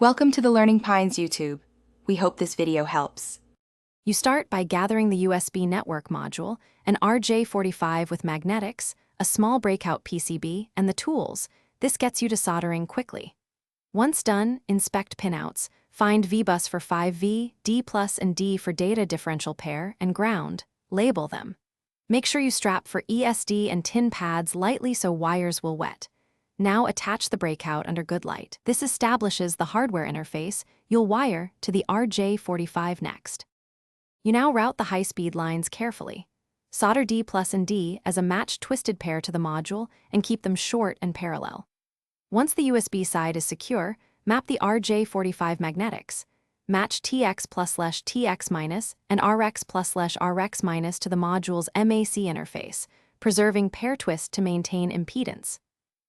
Welcome to the Learning Pines YouTube. We hope this video helps. You start by gathering the USB network module, an RJ45 with magnetics, a small breakout PCB, and the tools. This gets you to soldering quickly. Once done, inspect pinouts. Find V-bus for 5V, D plus and D for data differential pair, and ground. Label them. Make sure you strap for ESD and tin pads lightly so wires will wet. Now attach the breakout under good light. This establishes the hardware interface. You'll wire to the RJ45 next. You now route the high-speed lines carefully. Solder D plus and D as a matched twisted pair to the module and keep them short and parallel. Once the USB side is secure, map the RJ45 magnetics. Match TX plus / TX minus and RX plus / RX minus to the module's MAC interface, preserving pair twist to maintain impedance.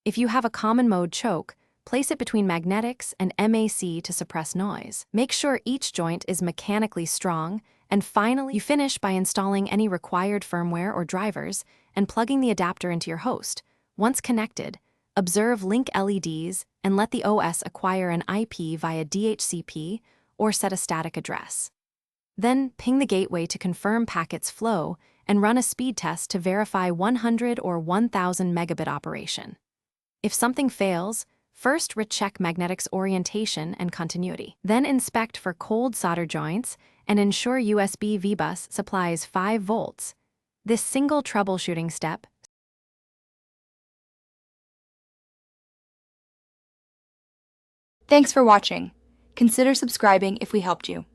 If you have a common mode choke, place it between magnetics and MAC to suppress noise. Make sure each joint is mechanically strong, and finally, you finish by installing any required firmware or drivers and plugging the adapter into your host. Once connected, observe link LEDs and let the OS acquire an IP via DHCP or set a static address. Then ping the gateway to confirm packets flow and run a speed test to verify 100 or 1000 megabit operation. If something fails, first recheck magnetics orientation and continuity. Then inspect for cold solder joints and ensure USB V-bus supplies 5 volts. This single troubleshooting step. Thanks for watching. Consider subscribing if we helped you.